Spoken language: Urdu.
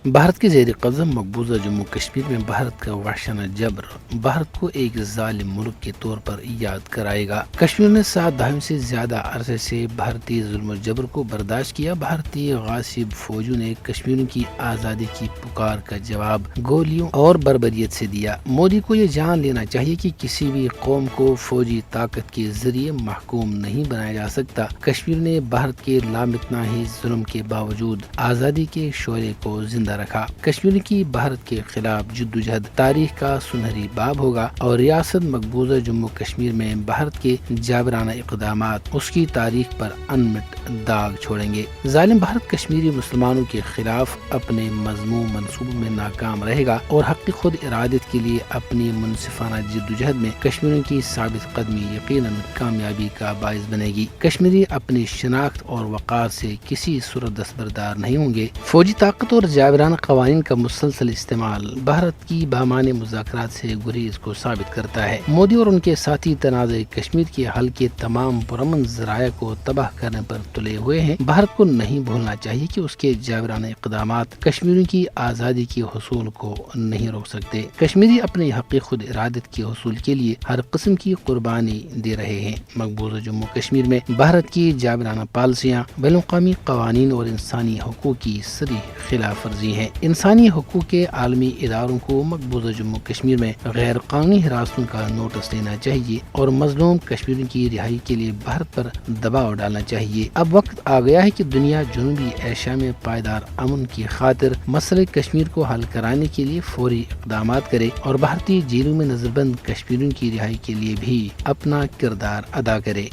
بھارت کے زیر قدم مقبوضہ جموں کشمیر میں بھارت کا وحشانہ جبر بھارت کو ایک ظالم ملک کے طور پر یاد کرائے گا۔ کشمیر نے 7 دہائیوں سے زیادہ عرصے سے بھارتی ظلم و جبر کو برداشت کیا۔ بھارتی غاصب فوجوں نے کشمیریوں کی آزادی کی پکار کا جواب گولیوں اور بربریت سے دیا۔ مودی کو یہ جان لینا چاہیے کہ کسی بھی قوم کو فوجی طاقت کے ذریعے محکوم نہیں بنایا جا سکتا۔ کشمیر نے بھارت کے لامتناہی ظلم کے باوجود آزادی کے شعلے کو زندہ رکھا۔ کشمیر کی بھارت کے خلاف جدوجہد تاریخ کا سنہری باب ہوگا اور ریاست مقبوضہ جموں کشمیر میں بھارت کے جابرانہ اقدامات اس کی تاریخ پر انمٹ داغ چھوڑیں گے۔ ظالم بھارت کشمیری مسلمانوں کے خلاف اپنے مذموم منصوبوں میں ناکام رہے گا اور حق خود ارادت کے لیے اپنی منصفانہ جدوجہد میں کشمیریوں کی ثابت قدمی یقیناً کامیابی کا باعث بنے گی۔ کشمیری اپنی شناخت اور وقار سے کسی صورت دستبردار نہیں ہوں گے۔ فوجی طاقت اور جابرانہ قوانین کا مسلسل استعمال بھارت کی بامعنی مذاکرات سے گریز کو ثابت کرتا ہے۔ مودی اور ان کے ساتھی تنازع کشمیر کے حل کے تمام پرامن ذرائع کو تباہ کرنے پر تلے ہوئے ہیں۔ بھارت کو نہیں بھولنا چاہیے کہ اس کے جابرانہ اقدامات کشمیریوں کی آزادی کے حصول کو نہیں روک سکتے۔ کشمیری اپنے حق خود ارادت کے حصول کے لیے ہر قسم کی قربانی دے رہے ہیں۔ مقبوضہ جموں کشمیر میں بھارت کی جابرانہ پالیسیاں بین الاقوامی قوانین اور انسانی حقوق کی صریح خلاف ورزی ہیں۔ انسانی حقوق کے عالمی اداروں کو مقبوضہ جموں کشمیر میں غیر قانونی ہراسوں کا نوٹس لینا چاہیے اور مظلوم کشمیریوں کی رہائی کے لیے بھارت پر دباؤ ڈالنا چاہیے۔ اب وقت آ گیا ہے کہ دنیا جنوبی ایشیا میں پائیدار امن کی خاطر مسئلہ کشمیر کو حل کرانے کے لیے فوری اقدامات کرے اور بھارتی جیلوں میں نظر بند کشمیریوں کی رہائی کے لیے بھی اپنا کردار ادا کرے۔